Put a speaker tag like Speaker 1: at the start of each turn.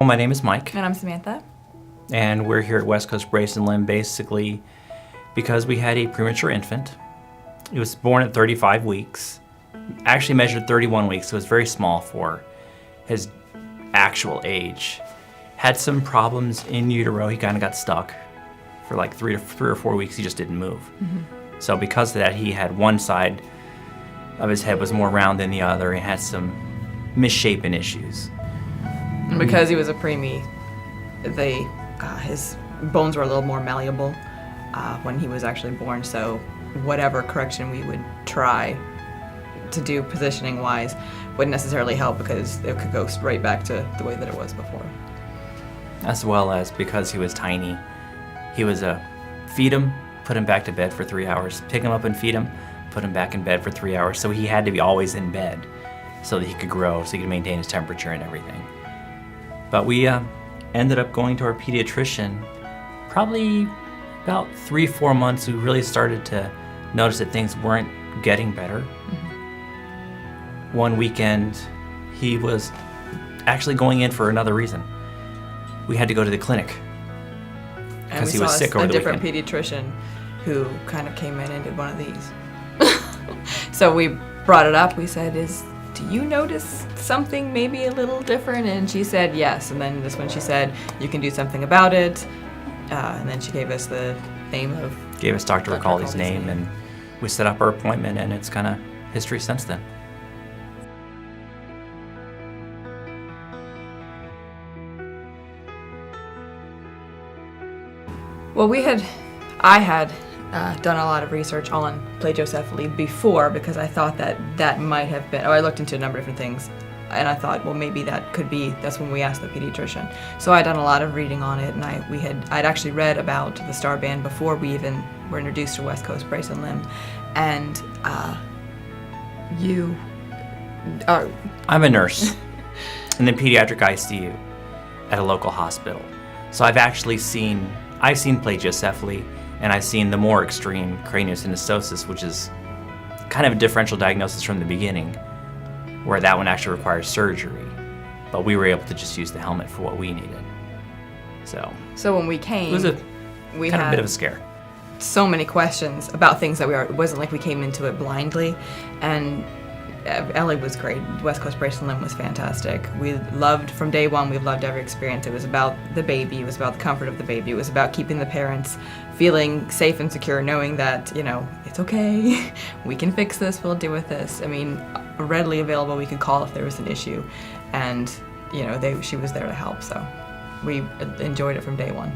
Speaker 1: Well, my name is Mike,
Speaker 2: And I'm Samantha.
Speaker 1: and we're here at West Coast Brace and Limb basically because we had a premature infant. It was born at 35 weeks, actually measured 31 weeks, so it was very small for his actual age. Had some problems in utero. He kind of got stuck for like 3 or 4 weeks. He just didn't move. So because of that, he had one side of his head was more round than the other and had some misshapen issues.
Speaker 2: And because he was a preemie, his bones were a little more malleable when he was actually born, so whatever correction we would try to do positioning-wise wouldn't necessarily help because it could go right back to the way that it was before.
Speaker 1: As well as because he was tiny, he was feed him, put him back to bed for 3 hours, pick him up and feed him, put him back in bed for 3 hours. So he had to be always in bed so that he could grow, so he could maintain his temperature and everything. But we ended up going to our pediatrician probably about 3-4 months. We really started to notice that things weren't getting better. One weekend, he was actually going in for another reason. We had to go to the clinic because he was sick over the weekend.
Speaker 2: And we saw a different pediatrician who kind of came in and did one of these. So we brought it up. We said, do you notice something maybe a little different? And she said yes. And then this one she said, you can do something about it. And then she gave us the name of...
Speaker 1: Gave us Dr. Ricaldi's name, and we set up our appointment, and it's kind of history since then.
Speaker 2: Well, I had done a lot of research on plagiocephaly before because I thought that might have been, I looked into a number of different things, and I thought, well, maybe that's when we asked the pediatrician. So I'd done a lot of reading on it, and I'd actually read about the Star Band before we even were introduced to West Coast Brace and Limb, and you are...
Speaker 1: I'm a nurse in the pediatric ICU at a local hospital. So I've seen plagiocephaly, and I've seen the more extreme craniosynostosis, which is kind of a differential diagnosis from the beginning, where that one actually requires surgery. But we were able to just use the helmet for what we needed.
Speaker 2: So when we came,
Speaker 1: it was a bit of a scare.
Speaker 2: So many questions about things that it wasn't like we came into it blindly, and Ellie was great. West Coast Brace and Limb was fantastic. We loved, from day one, we've loved every experience. It was about the baby, it was about the comfort of the baby, it was about keeping the parents feeling safe and secure, knowing that, it's okay, we can fix this, we'll deal with this. I mean, readily available, we could call if there was an issue, and, she was there to help, so we enjoyed it from day one.